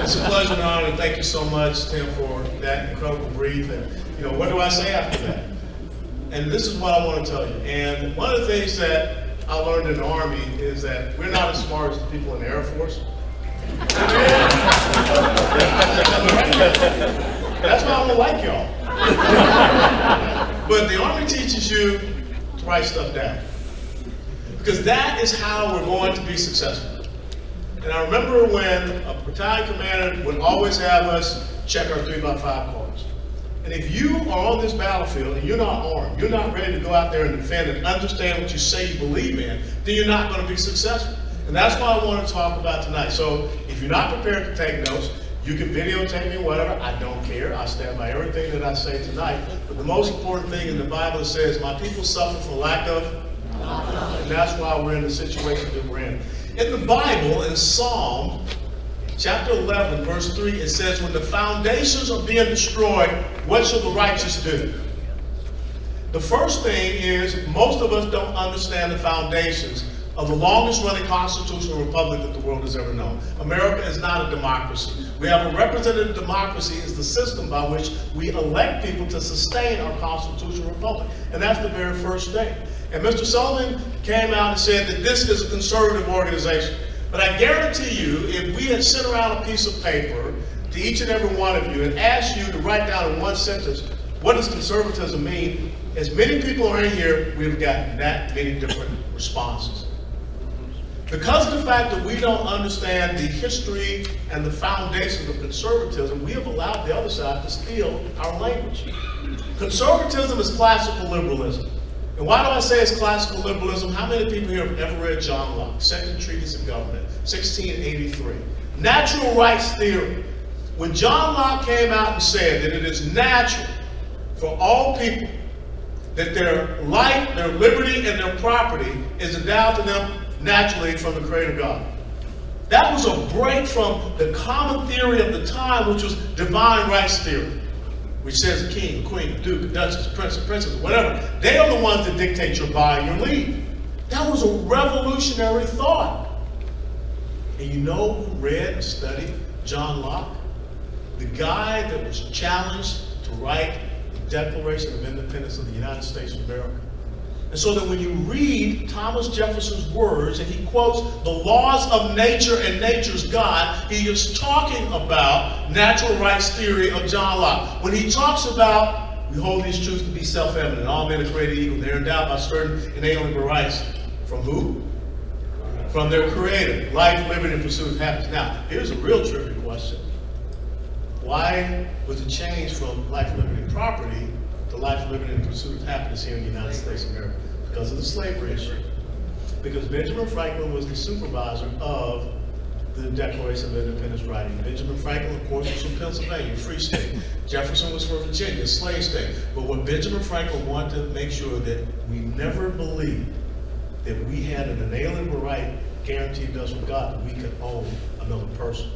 It's a pleasure and honor, and thank you so much, Tim, for that incredible brief. And, what do I say after that? And this is what I want to tell you. And one of the things that I learned in the Army is that we're not as smart as the people in the Air Force. That's why I don't like y'all. But the Army teaches you to write stuff down. Because that is how we're going to be successful. And I remember when a battalion commander would always have us check our 3x5 cards. And if you are on this battlefield and you're not armed, you're not ready to go out there and defend and understand what you say you believe in, then you're not going to be successful. And that's what I want to talk about tonight. So if you're not prepared to take notes, you can videotape me, whatever. I don't care. I stand by everything that I say tonight. But the most important thing in the Bible says, my people suffer for lack of knowledge. And that's why we're in the situation that we're in. In the Bible, in Psalm chapter 11, verse 3, it says, when the foundations are being destroyed, what shall the righteous do? The first thing is, most of us don't understand the foundations of the longest running constitutional republic that the world has ever known. America is not a democracy. We have a representative democracy is the system by which we elect people to sustain our constitutional republic. And that's the very first thing. And Mr. Sullivan came out and said that this is a conservative organization. But I guarantee you, if we had sent around a piece of paper to each and every one of you and asked you to write down in one sentence, what does conservatism mean? As many people are in here, we've gotten that many different responses. Because of the fact that we don't understand the history and the foundations of conservatism, we have allowed the other side to steal our language. Conservatism is classical liberalism. And why do I say it's classical liberalism? How many people here have ever read John Locke, Second Treatise of Government, 1683? Natural rights theory. When John Locke came out and said that it is natural for all people that their life, their liberty, and their property is endowed to them naturally from the Creator God. That was a break from the common theory of the time, which was divine rights theory, which says a king, a queen, a duke, a duchess, a prince, a princess, whatever. They are the ones that dictate your buy and your leave. That was a revolutionary thought. And you know who read and studied John Locke? The guy that was challenged to write the Declaration of Independence of the United States of America. And so that when you read Thomas Jefferson's words, and he quotes the laws of nature and nature's God, he is talking about natural rights theory of John Locke. When he talks about, we hold these truths to be self-evident, all men are created equal, they're endowed by certain inalienable rights. From who? From their Creator. Life, liberty, and pursuit of happiness. Now, here's a real trivia question. Why was it changed from life, liberty, and property to life, liberty, and pursuit of happiness here in the United States of America? Because of the slavery issue. Because Benjamin Franklin was the supervisor of the Declaration of Independence writing. Benjamin Franklin, of course, was from Pennsylvania, a free state. Jefferson was from Virginia, a slave state. But what Benjamin Franklin wanted to make sure that we never believed that we had an inalienable right guaranteed to us from God that we could own another person.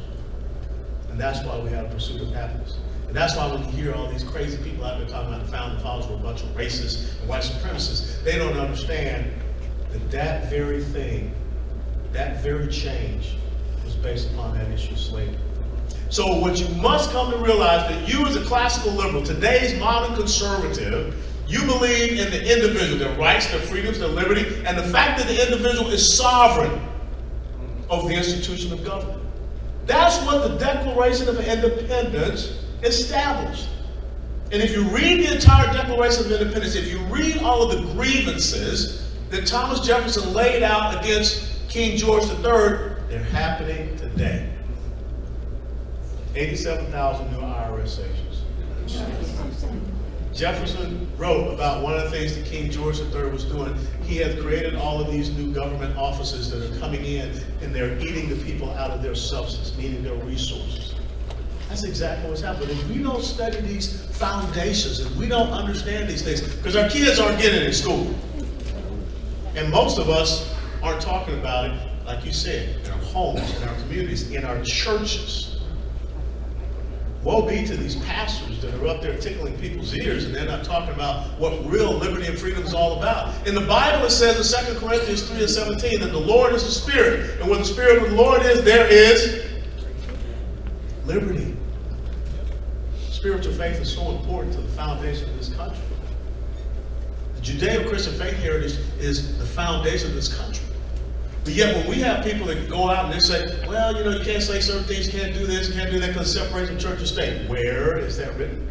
And that's why we had a pursuit of happiness. And that's why when you hear all these crazy people out there talking about the founding fathers were a bunch of racists and white supremacists, they don't understand that that very thing, that very change was based upon that issue of slavery. So what you must come to realize that you as a classical liberal, today's modern conservative, you believe in the individual, their rights, their freedoms, their liberty, and the fact that the individual is sovereign over the institution of government. That's what the Declaration of Independence established. And if you read the entire Declaration of Independence, if you read all of the grievances that Thomas Jefferson laid out against King George III, they're happening today. 87,000 new IRS agents. Jefferson wrote about one of the things that King George III was doing. He had created all of these new government offices that are coming in, and they're eating the people out of their substance, meaning their resources. That's exactly what's happening. If we don't study these foundations, and we don't understand these things, because our kids aren't getting it in school. And most of us aren't talking about it, like you said, in our homes, in our communities, in our churches. Woe be to these pastors that are up there tickling people's ears and they're not talking about what real liberty and freedom is all about. In the Bible it says in 2 Corinthians 3:17 that the Lord is the Spirit, and where the Spirit of the Lord is, there is liberty. Spiritual faith is so important to the foundation of this country. The Judeo-Christian faith heritage is the foundation of this country. But yet when we have people that go out and they say, well, you know, you can't say certain things, you can't do this, you can't do that because it separates from church and state. Where is that written?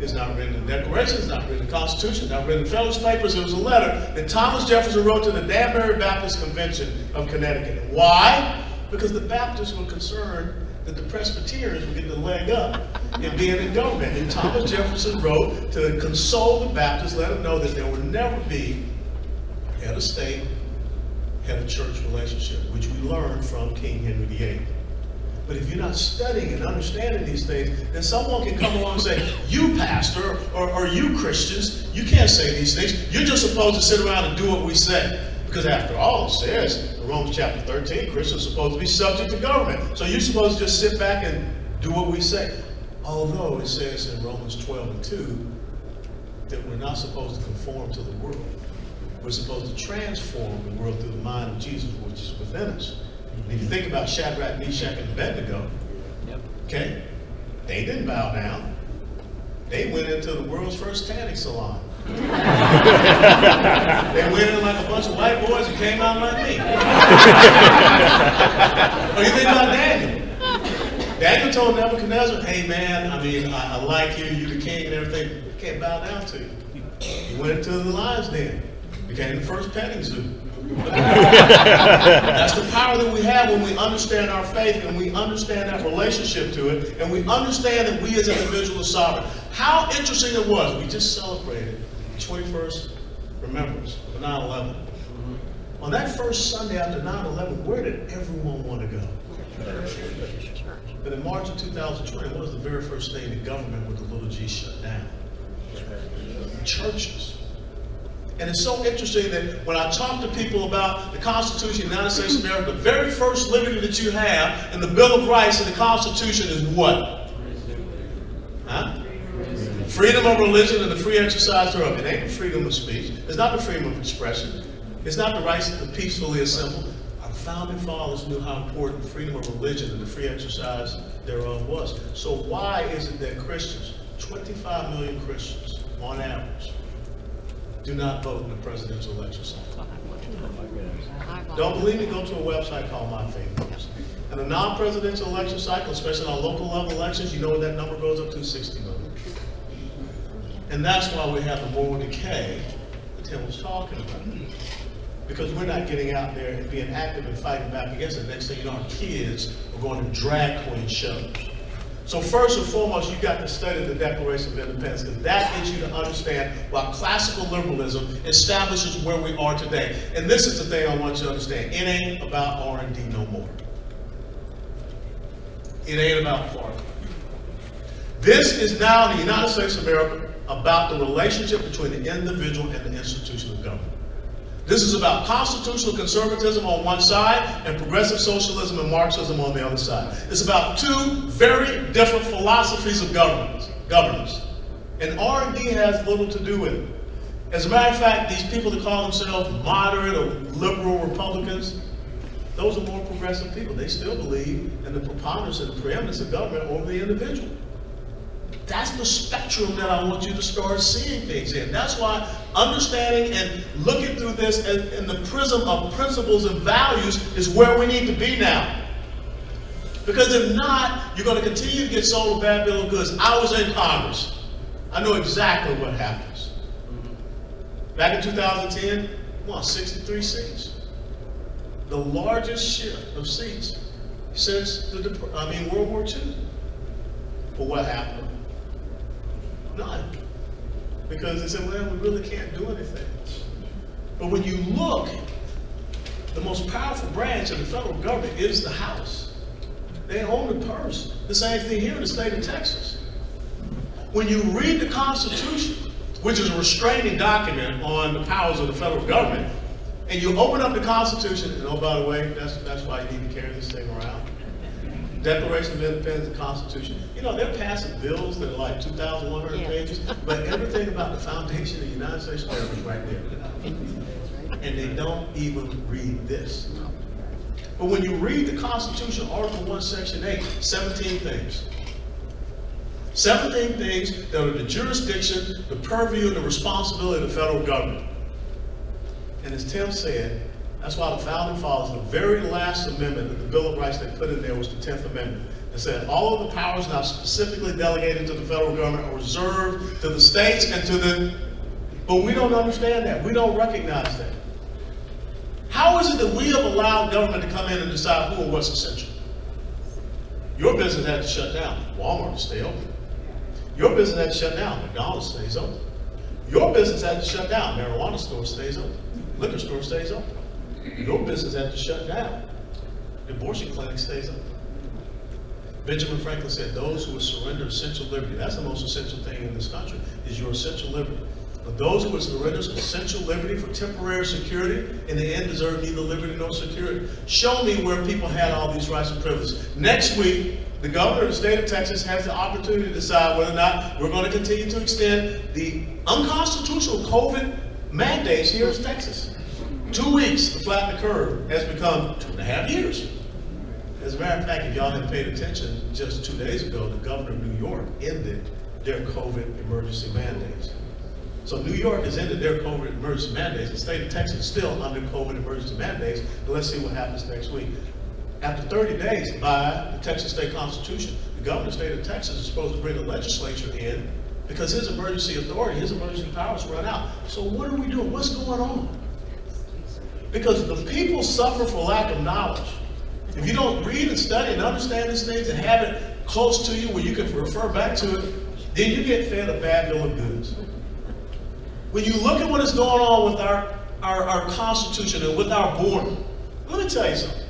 It's not written in the Declaration, it's not written in the Constitution, it's not written in the Federalist Papers. It was a letter that Thomas Jefferson wrote to the Danbury Baptist Convention of Connecticut. Why? Because the Baptists were concerned that the Presbyterians were getting the leg up in being in government. And Thomas Jefferson wrote to console the Baptists, let them know that there would never be head of state, head of church relationship, which we learned from King Henry VIII. But if you're not studying and understanding these things, then someone can come along and say, you pastor, or you Christians, you can't say these things. You're just supposed to sit around and do what we say. Because after all, it says in Romans chapter 13, Christians are supposed to be subject to government. So you're supposed to just sit back and do what we say. Although it says in Romans 12:2 that we're not supposed to conform to the world. We're supposed to transform the world through the mind of Jesus, which is within us. And if you think about Shadrach, Meshach, and Abednego, okay, they didn't bow down. They went into the world's first tanning salon. They went in like a bunch of white boys and came out like me. Or you think about Daniel. Daniel told Nebuchadnezzar, hey man, I like you, you're the king and everything. I can't bow down to you. He went into the lion's den. Became the first petting zoo. That's the power that we have when we understand our faith and we understand that relationship to it and we understand that we as individuals are sovereign. How interesting it was. We just celebrated the 21st remembrance of 9/11. On that first Sunday after 9/11, where did everyone want to go? But in March of 2020, what was the very first thing the government with the little g shut down? Churches. And it's so interesting that when I talk to people about the Constitution of the United States of America, the very first liberty that you have in the Bill of Rights and the Constitution is what? Huh? Freedom of religion and the free exercise thereof. It ain't the freedom of speech. It's not the freedom of expression. It's not the rights to peacefully assemble. Our founding fathers knew how important freedom of religion and the free exercise thereof was. So why is it that Christians, 25 million Christians on average, do not vote in the presidential election cycle? Don't believe me? Go to a website called My Faith Votes. In a non-presidential election cycle, especially on local level elections, you know what that number goes up to? 60 million. And that's why we have the moral decay that Tim was talking about. Because we're not getting out there and being active and fighting back against it. Next thing you know, our kids are going to drag queen shows. So first and foremost, you've got to study the Declaration of Independence, because that gets you to understand why classical liberalism establishes where we are today. And this is the thing I want you to understand. It ain't about R&D no more. It ain't about party. This is now in the United States of America about the relationship between the individual and the institution of government. This is about constitutional conservatism on one side and progressive socialism and Marxism on the other side. It's about two very different philosophies of governance. And R&D has little to do with it. As a matter of fact, these people that call themselves moderate or liberal Republicans, those are more progressive people. They still believe in the preponderance and the preeminence of government over the individual. That's the spectrum that I want you to start seeing things in. That's why understanding and looking through this in the prism of principles and values is where we need to be now. Because if not, you're going to continue to get sold a bad bill of goods. I was in Congress. I know exactly what happens. Back in 2010, we won 63 seats. The largest shift of seats since World War II. But what happened? None. Because they said, well, we really can't do anything. But when you look, the most powerful branch of the federal government is the House. They own the purse. The same thing here in the state of Texas. When you read the Constitution, which is a restraining document on the powers of the federal government, and you open up the Constitution, and oh, by the way, that's why you need to carry this thing around. Declaration of Independence, the Constitution. You know, they're passing bills that are like 2,100 pages, but everything about the foundation of the United States of America is right there. And they don't even read this. But when you read the Constitution, Article 1, Section 8, 17 things. 17 things that are the jurisdiction, the purview, and the responsibility of the federal government. And as Tim said, that's why the Founding Fathers, the very last amendment of the Bill of Rights they put in there was the 10th Amendment. It said all of the powers now specifically delegated to the federal government are reserved to the states and to the, but we don't understand that. We don't recognize that. How is it that we have allowed government to come in and decide who and what's essential? Your business had to shut down. Walmart to stay open. Your business had to shut down. McDonald's stays open. Your business had to shut down. Marijuana store stays open. Liquor store stays open. Your business had to shut down. The abortion clinic stays open. Benjamin Franklin said, those who would surrender essential liberty, that's the most essential thing in this country, is your essential liberty. But those who would surrender essential liberty for temporary security, in the end deserve neither liberty nor security. Show me where people had all these rights and privileges. Next week, the governor of the state of Texas has the opportunity to decide whether or not we're going to continue to extend the unconstitutional COVID mandates here in Texas. 2 weeks to flatten the curve has become 2.5 years. As a matter of fact, if y'all hadn't paid attention, just 2 days ago, the governor of New York ended their COVID emergency mandates. So New York has ended their COVID emergency mandates. The state of Texas is still under COVID emergency mandates. But let's see what happens next week. After 30 days, by the Texas state constitution, the governor of the state of Texas is supposed to bring the legislature in because his emergency authority, his emergency powers run out. So what are we doing? What's going on? Because the people suffer for lack of knowledge. If you don't read and study and understand these things and have it close to you where you can refer back to it, then you get fed a bad bill of goods. When you look at what is going on with our Constitution and with our border, let me tell you something.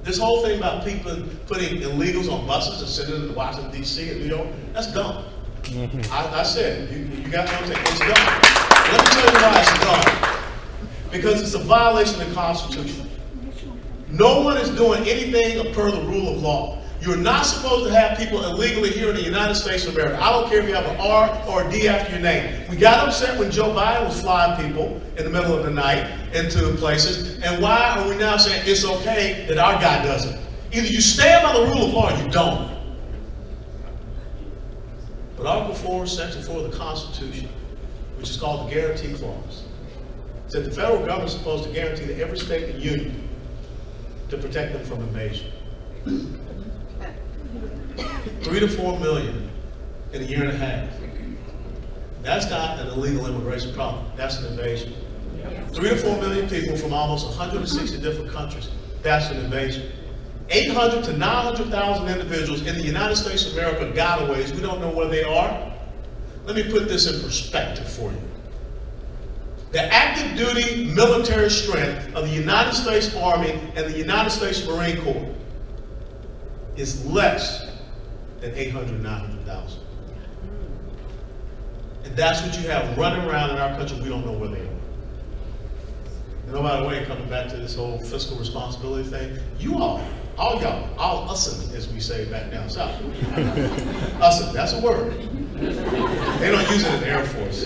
This whole thing about people putting illegals on buses and sending them to Washington, D.C. and New York, that's dumb. I said it. You got what I'm saying? It's dumb. Let me tell you why it's dumb. Because it's a violation of the Constitution. No one is doing anything per the rule of law. You're not supposed to have people illegally here in the United States of America. I don't care if you have an R or a D after your name. We got upset when Joe Biden was flying people in the middle of the night into places. And why are we now saying it's okay that our guy doesn't? Either you stand by the rule of law or you don't. But Article 4, Section 4 of the Constitution, which is called the Guarantee Clause, said the federal government is supposed to guarantee to every state in the union to protect them from invasion. 3 to 4 million in a year and a half. That's not an illegal immigration problem. That's an invasion. 3 to 4 million people from almost 160 different countries. That's an invasion. 800 to 900,000 individuals in the United States of America gotaways. We don't know where they are. Let me put this in perspective for you. The active duty military strength of the United States Army and the United States Marine Corps is less than 800, 900,000. And that's what you have running around in our country. We don't know where they are. And oh, by the way, coming back to this whole fiscal responsibility thing, you all y'all, all ussin', as we say back down south. Ussin', that's a word. They don't use it in the Air Force.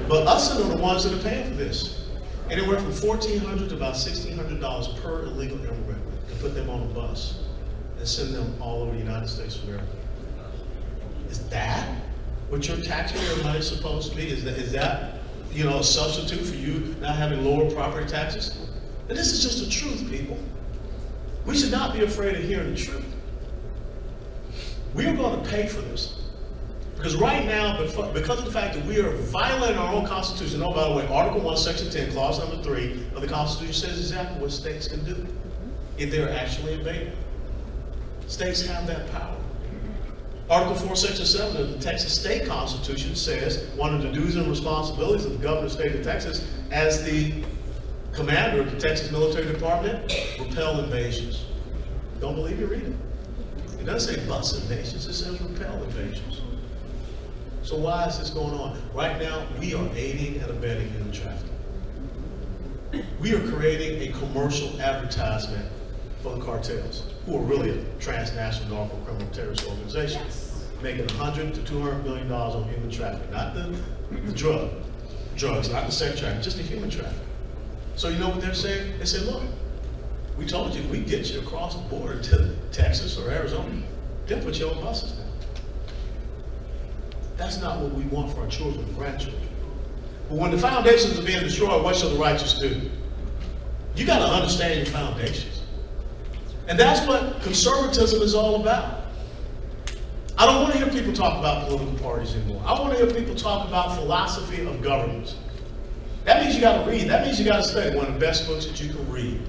But ussin' are the ones that are paying for this. Anywhere from $1,400 to about $1,600 per illegal immigrant to put them on a bus and send them all over the United States of America. Is that what your taxpayer money is supposed to be? Is that a substitute for you not having lower property taxes? And this is just the truth, people. We should not be afraid of hearing the truth. We are going to pay for this. Because right now, because of the fact that we are violating our own Constitution, oh, by the way, Article 1, Section 10, Clause number 3 of the Constitution says exactly what states can do if they're actually invading. States have that power. Article 4, Section 7 of the Texas State Constitution says one of the duties and responsibilities of the governor of the state of Texas as the commander of the Texas Military Department, repel invasions. Don't believe you? Read it. It doesn't say bus invasions, it says repel invasions. So why is this going on? Right now, we are aiding and abetting human trafficking. We are creating a commercial advertisement for the cartels, who are really a transnational narco criminal terrorist organization, making $100 to $200 million on human trafficking, not the drugs, not the sex trafficking, just the human trafficking. So you know what they're saying? They say, look, we told you we'd get you across the border to Texas or Arizona. They'll put you on buses now. That's not what we want for our children and grandchildren. But when the foundations are being destroyed, what shall the righteous do? You got to understand your foundations. And that's what conservatism is all about. I don't want to hear people talk about political parties anymore. I want to hear people talk about philosophy of governance. That means you got to read. That means you got to study. One of the best books that you can read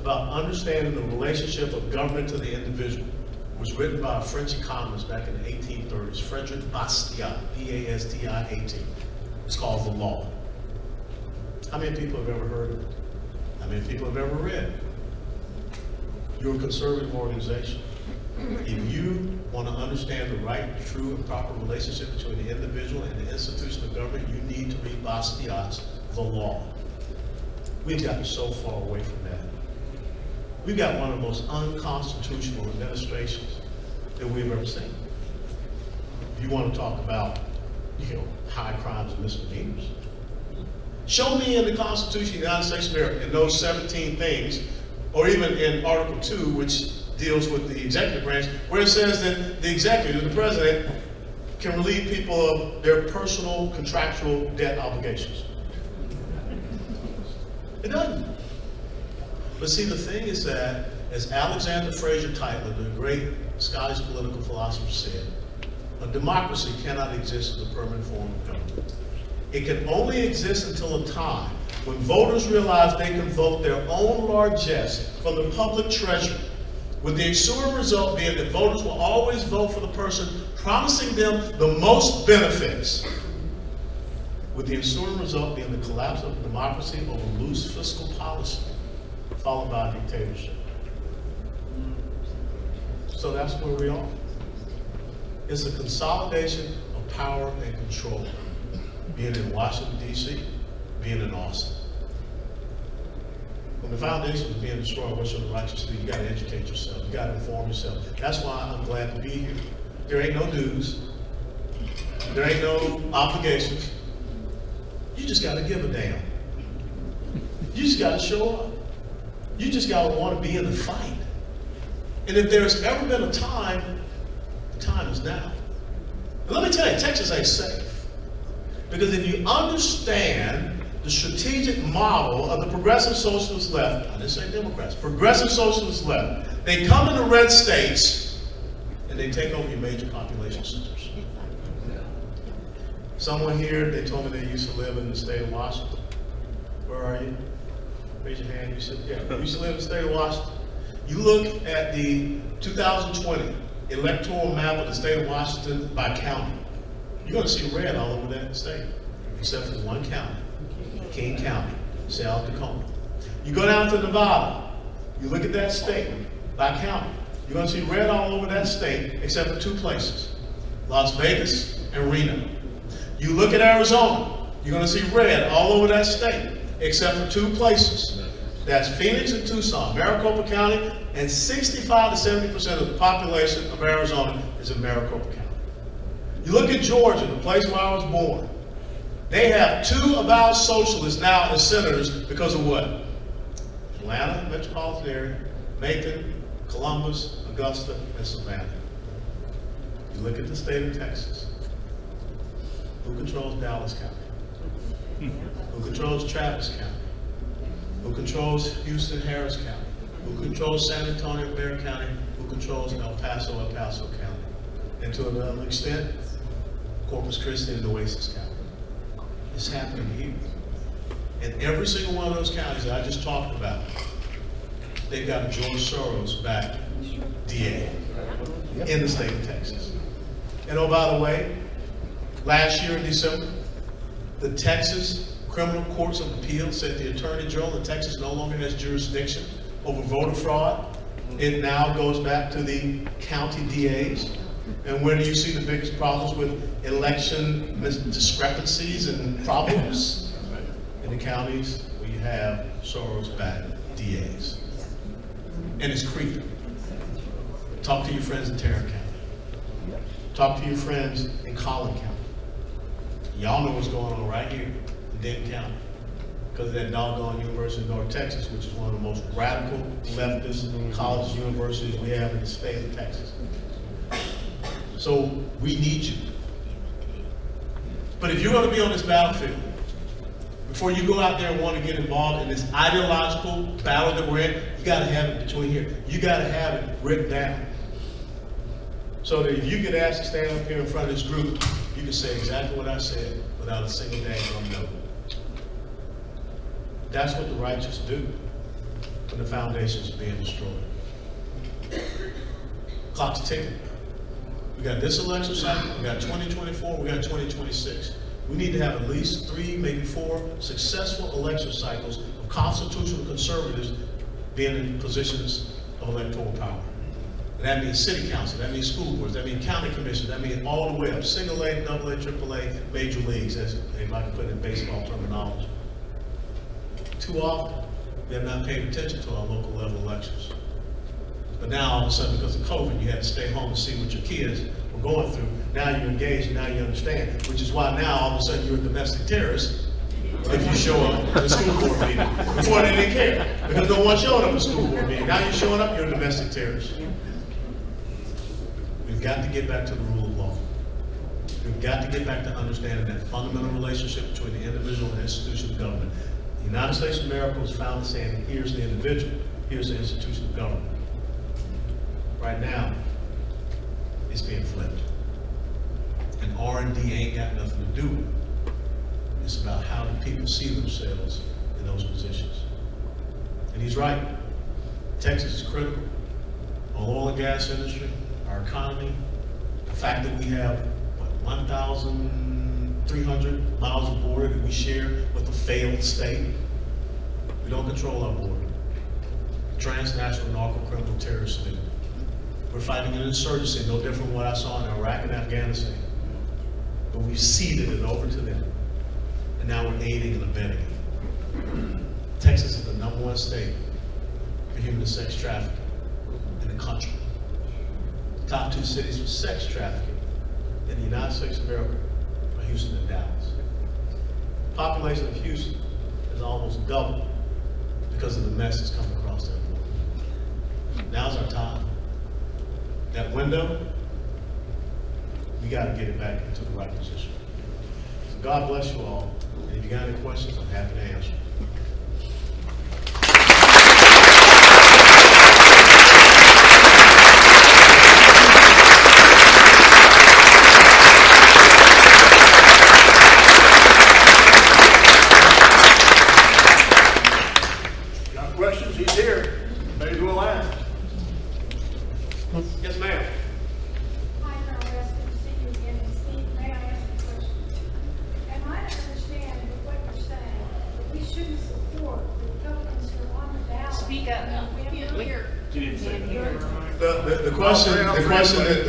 about understanding the relationship of government to the individual was written by a French economist back in the 1830s, Frederick Bastiat, B-A-S-T-I-A-T. It's called The Law. How many people have ever heard of it? How many people have ever read it? You're a conservative organization. If you want to understand the right, true, and proper relationship between the individual and the institution of government, you need to read Bastiat's The Law. We've gotten so far away from that. We've got one of the most unconstitutional administrations that we've ever seen. If you want to talk about, high crimes and misdemeanors, show me in the Constitution of the United States of America, in those 17 things, or even in Article 2, which deals with the executive branch, where it says that the executive, the president, can relieve people of their personal contractual debt obligations. It doesn't. But see, the thing is that, as Alexander Fraser Tytler, the great Scottish political philosopher, said, a democracy cannot exist as a permanent form of government. It can only exist until a time when voters realize they can vote their own largesse from the public treasury, with the ensuing result being that voters will always vote for the person promising them the most benefits, with the ensuing result being the collapse of democracy over loose fiscal policy, followed by dictatorship. So that's where we are. It's a consolidation of power and control, being in Washington, D.C., being in Austin. When the foundation is being destroyed, what should the righteous do? You got to educate yourself. You got to inform yourself. That's why I'm glad to be here. There ain't no dues. There ain't no obligations. You just got to give a damn. You just got to show up. You just got to want to be in the fight. And if there's ever been a time, the time is now. And let me tell you, Texas ain't safe. Because if you understand the strategic model of the progressive socialist left, I didn't say Democrats, progressive socialist left, they come into red states and they take over your major population centers. Someone here, they told me they used to live in the state of Washington. Where are you? Raise your hand. You said, yeah, you used to live in the state of Washington. You look at the 2020 electoral map of the state of Washington by county. You're going to see red all over that state, except for one county, King County, South Dakota. You go down to Nevada, you look at that state by county. You're going to see red all over that state, except for two places, Las Vegas and Reno. You look at Arizona, you're going to see red all over that state, except for two places. That's Phoenix and Tucson, Maricopa County, and 65 to 70% of the population of Arizona is in Maricopa County. You look at Georgia, the place where I was born. They have two avowed socialists now as senators because of what? Atlanta metropolitan area, Macon, Columbus, Augusta, and Savannah. You look at the state of Texas. Who controls Dallas County? Who controls Travis County? Who controls Houston, Harris County? Who controls San Antonio, Bexar County? Who controls El Paso County? And to another extent, Corpus Christi and Oasis County. It's happening here. And every single one of those counties that I just talked about, they've got a George Soros backed DA in the state of Texas. And oh, by the way, last year in December, the Texas Criminal Courts of Appeal said the Attorney General of Texas no longer has jurisdiction over voter fraud. It now goes back to the county DAs. And where do you see the biggest problems with election discrepancies and problems? In the counties where you have Soros-backed DAs. And it's creeping. Talk to your friends in Tarrant County. Talk to your friends in Collin County. Y'all know what's going on right here in Denton County. because of that doggone University of North Texas, which is one of the most radical leftist colleges, universities we have in the state of Texas. So we need you. But if you're going to be on this battlefield, before you go out there and want to get involved in this ideological battle that we're in, you got to have it between here. You got to have it written down. So that if you get asked to stand up here in front of this group, you can say exactly what I said without a single daggone note. That's what the righteous do when the foundations are being destroyed. Clock's ticking. We got this election cycle, we got 2024, we got 2026. We need to have at least 3, maybe 4 successful election cycles of constitutional conservatives being in positions of electoral power. And that means city council, that means school boards, that means county commissions, that means all the way up, single A, double A, triple A, major leagues, as they like to put it in baseball terminology. Too often, we have not paid attention to our local level elections. But now, all of a sudden, because of COVID, you had to stay home to see what your kids were going through. Now you're engaged and now you understand, which is why now, all of a sudden, you're a domestic terrorist if you show up at a school board meeting. Before they didn't care, because no one showed up at a school board meeting. Now you're showing up, you're a domestic terrorist. We've got to get back to the rule of law. We've got to get back to understanding that fundamental relationship between the individual and the institution of government. The United States of America was founded saying, here's the individual, here's the institution of government. Right now, it's being flipped. And R&D ain't got nothing to do with it. It's about how do people see themselves in those positions. And he's right. Texas is critical. Our oil and gas industry, our economy, the fact that we have, 1,300 miles of border that we share with a failed state. We don't control our border. Transnational narco-criminal terrorists do. We're fighting an insurgency, no different from what I saw in Iraq and Afghanistan. But we've ceded it over to them. And now we're aiding and abetting it. Texas is the #1 state for human and sex trafficking in the country. The top 2 cities for sex trafficking in the United States of America are Houston and Dallas. The population of Houston is almost double because of the mess that's coming across that border. Now's our time. That window, we got to get it back into the right position. So God bless you all. And if you got any questions, I'm happy to answer. Got questions? He's here. May as well ask. Yes, ma'am. Hi, Carl, good to see you again. And Steve, may I ask a question? Am I to understand that what you're saying, that we shouldn't support the Republicans who are on the ballot? Speak up. The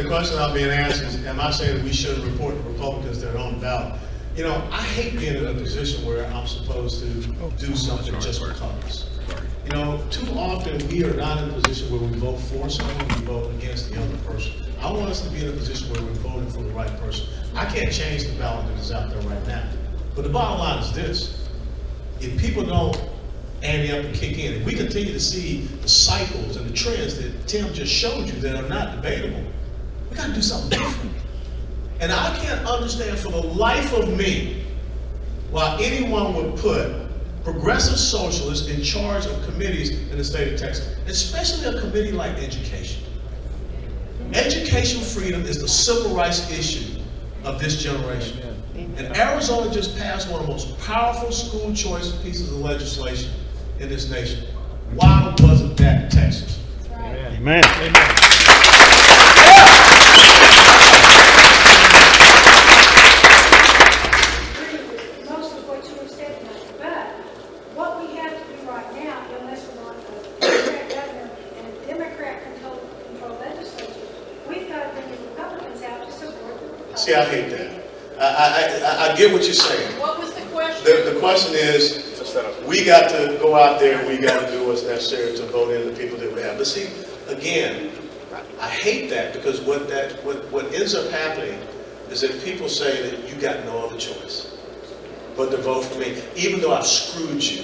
question I'm being asked is, am I saying that we shouldn't report the Republicans that are on the ballot? You know, I hate being in a position where I'm supposed to do something just because. You know, too often we are not in a position where we vote for someone, we vote against the other person. I want us to be in a position where we're voting for the right person. I can't change the ballot that is out there right now. But the bottom line is this: if people don't ante up and kick in, if we continue to see the cycles and the trends that Tim just showed you that are not debatable, we got to do something different. And I can't understand for the life of me why anyone would put progressive socialists in charge of committees in the state of Texas, especially a committee like education. Education freedom is the civil rights issue of this generation. And Arizona just passed one of the most powerful school choice pieces of legislation in this nation. Why wasn't that Texas? Amen. Amen. Most of what you have said tonight, but what we have to do right now, unless we want a Democrat governor and a Democrat-controlled legislature, we've got to bring the Republicans out to support the Republicans. See, I hate that. I get what you're saying. What was the question? The question is, we got to go out there, we got to do what's necessary to vote in the people that we have. But see, again, I hate that, because what ends up happening is that people say that you got no other choice. but to vote for me, even though I've screwed you.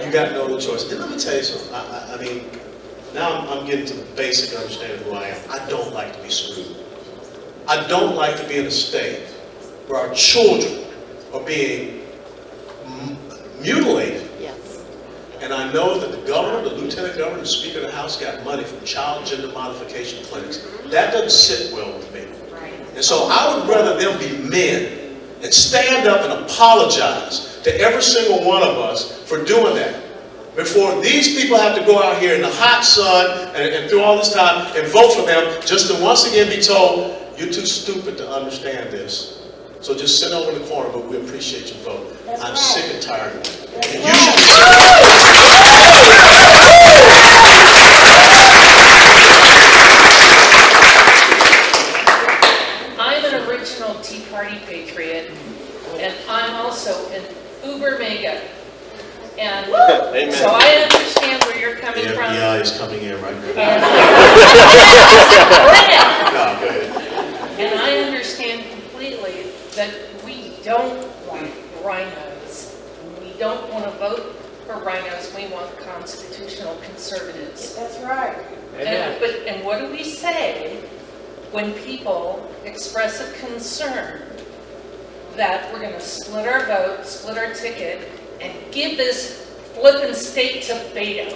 You got no other choice. And let me tell you something. I mean, now I'm getting to the basic understanding of who I am. I don't like to be screwed. I don't like to be in a state where our children are being mutilated. Yes. And I know that the governor, the lieutenant governor, the speaker of the house got money from child gender modification clinics. That doesn't sit well with me. And so I would rather them be men and stand up and apologize to every single one of us for doing that, before these people have to go out here in the hot sun and through all this time and vote for them, just to once again be told, you're too stupid to understand this. So just sit over in the corner, but we appreciate your vote. I'm sick and tired of it. And you I'm an original Tea Party patriot, and I'm also an uber mega. And so I understand where you're coming the from. FBI is coming in right now. No, go ahead. And I understand completely that we don't want rhinos. We don't want to vote for rhinos. We want constitutional conservatives. That's right. And what do we say when people express a concern that we're going to split our vote, split our ticket, and give this flippin' state to Beto?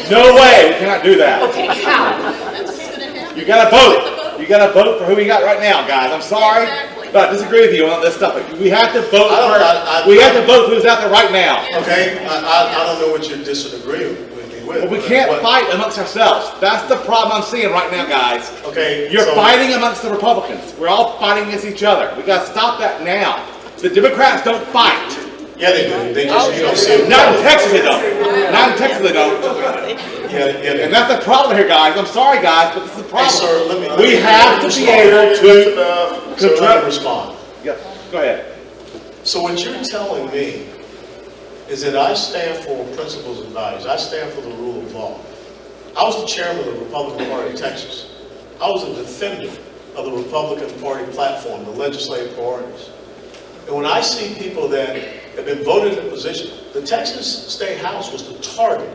No way, we cannot do that. Okay, how? You gotta vote. You gotta vote for who we got right now, guys. I'm sorry, but I disagree with you on this stuff. We have to vote we have to vote for who's out there right now. Okay, I don't know what you're disagreeing with me with. But we can't fight amongst ourselves. That's the problem I'm seeing right now, guys. Okay, You're so- fighting amongst the Republicans. We're all fighting against each other. We gotta stop that now. The Democrats don't fight. Yeah, they do. They just, you don't see it. Not in Texas they don't. Not in Texas they don't. Yeah, And that's the problem here, guys. I'm sorry, guys, but this is the problem. Hey, sir, let me We have to be able to so let me respond. Yeah, go ahead. So what you're telling me is that I stand for principles and values. I stand for the rule of law. I was the chairman of the Republican Party of Texas. I was a defender of the Republican Party platform, the legislative priorities. And when I see people that have been voted in position, the Texas State House was the target,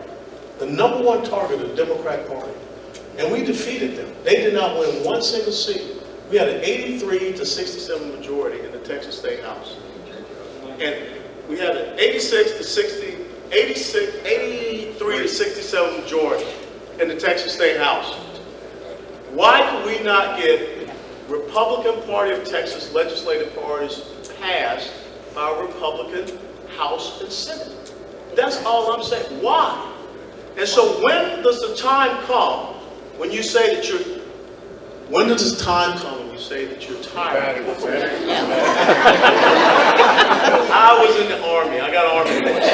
the number one target of the Democratic Party. And we defeated them. They did not win one single seat. We had an 83 to 67 majority in the Texas State House. And we had an 83 to 67 majority in the Texas State House. Why could we not get Republican Party of Texas legislative parties passed by a Republican House and Senate? That's all I'm saying. Why? And so when does the time come when you say that when does the time come when you say that you're tired? I was in the Army. I got Army voice.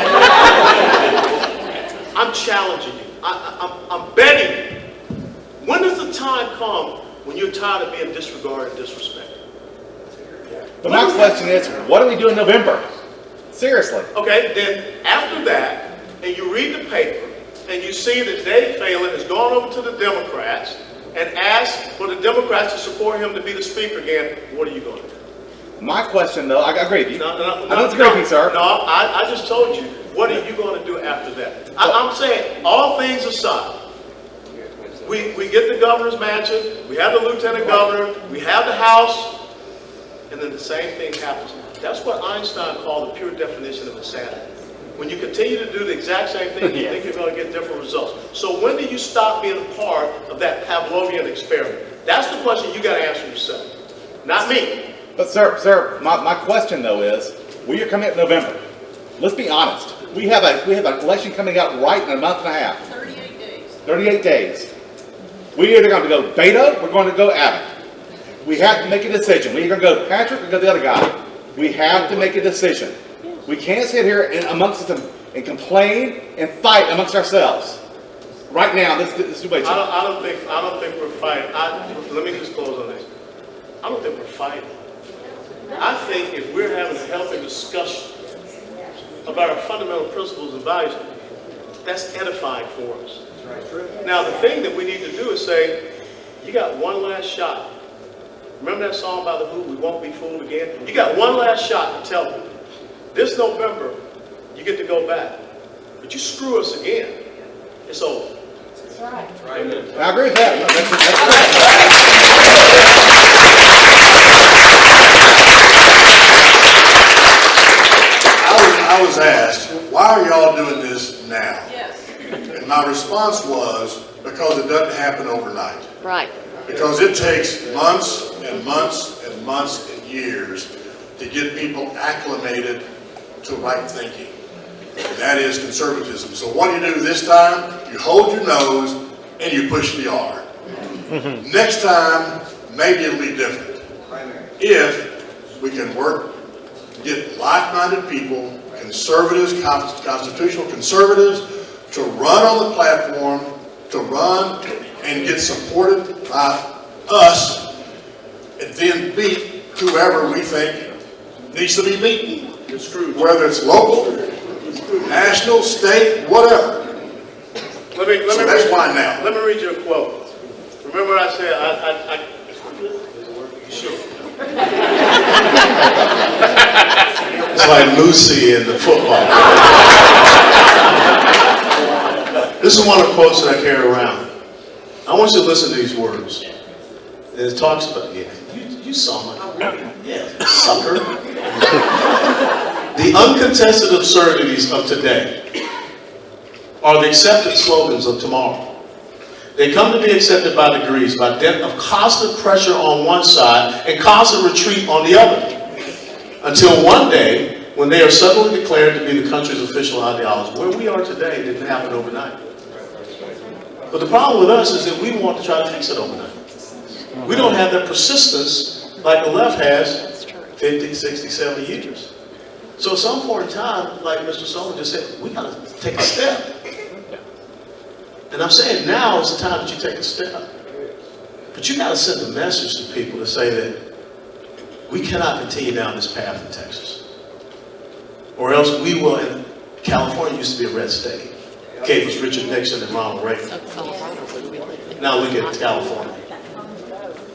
I'm challenging you. I'm begging you. When does the time come when you're tired of being disregarded and disrespected? But my question is, what do we do in November? Seriously. Okay, then after that, and you read the paper, and you see that Dave Phelan has gone over to the Democrats and asked for the Democrats to support him to be the speaker again, what are you going to do? My question, though, I agree with you. No, I don't disagree with you, sir. No, I just told you, what are you going to do after that? I'm saying, all things aside, we get the governor's mansion, we have the lieutenant governor, we have the House, and then the same thing happens. That's what Einstein called the pure definition of insanity. When you continue to do the exact same thing, you think you're going to get different results. So when do you stop being a part of that Pavlovian experiment? That's the question you got to answer yourself, not me. But sir, my question though is, we are coming up in November. Let's be honest. We have an election coming up right in a month and a half. 38 days. 38 days. We're either going to go Beto, we're going to go Abbott. We have to make a decision. We're going to go Patrick or go the other guy. We have to make a decision. We can't sit here amongst them and complain and fight amongst ourselves. Right now, this situation. I don't think we're fighting. Let me just close on this. I don't think we're fighting. I think if we're having a healthy discussion about our fundamental principles and values, that's edifying for us. Now, the thing that we need to do is say, you got one last shot. Remember that song by The Who, We Won't Be Fooled Again? You got one last shot to tell them. This November, you get to go back. But you screw us again, it's over. That's right. I agree with that. I was asked, why are y'all doing this now? Yes. And my response was, because it doesn't happen overnight. Right. Because it takes months and months and months and years to get people acclimated to right thinking. And that is conservatism. So what do you do this time? You hold your nose and you push the R. Next time, maybe it'll be different. If we can work, get like-minded people, conservatives, constitutional conservatives, to run on the platform, to run and get supported by us, and then beat whoever we think needs to be beaten. Whether it's local, national, state, whatever. So that's why now. Let me read you a quote. Remember I said, sure. It's like Lucy in the football. This is one of the quotes that I carry around. I want you to listen to these words. And it talks about, you saw my, sucker. The uncontested absurdities of today are the accepted slogans of tomorrow. They come to be accepted by degrees, by dint of constant pressure on one side and constant retreat on the other. Until one day, when they are suddenly declared to be the country's official ideology. Where we are today didn't happen overnight. But the problem with us is that we want to try to fix it overnight. We don't have that persistence like the left has 50, 60, 70 years. So at some point in time, like Mr. Solomon just said, we got to take a step. And I'm saying now is the time that you take a step. But you got to send a message to people to say that we cannot continue down this path in Texas. Or else we will, and California used to be a red state. Okay, it was Richard Nixon and Ronald Reagan. Now look at California.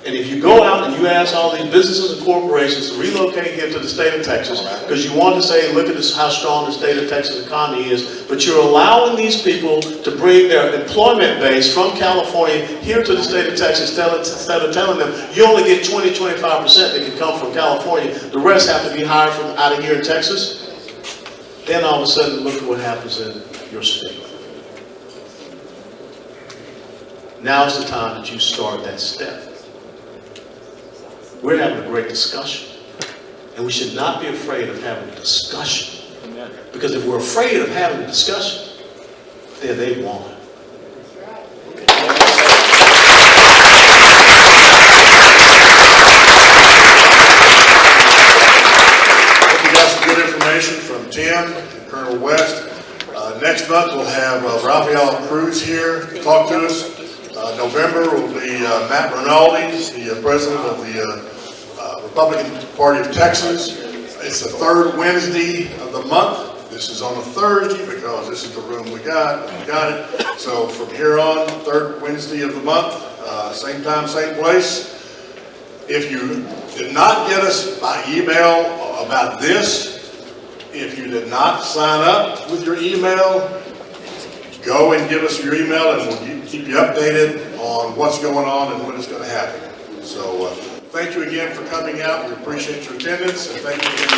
And if you go out and you ask all these businesses and corporations to relocate here to the state of Texas, because you want to say, look at this, how strong the state of Texas economy is, but you're allowing these people to bring their employment base from California here to the state of Texas, instead of telling them you only get 20, 25% that can come from California, the rest have to be hired from out of here in Texas. Then all of a sudden, look at what happens in your state. Now is the time that you start that step. We're having a great discussion. And we should not be afraid of having a discussion. Because if we're afraid of having a discussion, then they won. We got some good information from Tim and Colonel West. Next month we'll have Rafael Cruz here to talk to us. November will be Matt Rinaldi, the president of the Republican Party of Texas. It's the third Wednesday of the month. This is on a Thursday because this is the room we got. We got it. So from here on, third Wednesday of the month, same time, same place. If you did not get us by email about this, if you did not sign up with your email, go and give us your email and we'll keep you updated on what's going on and when it's going to happen. So thank you again for coming out. We appreciate your attendance and thank you again.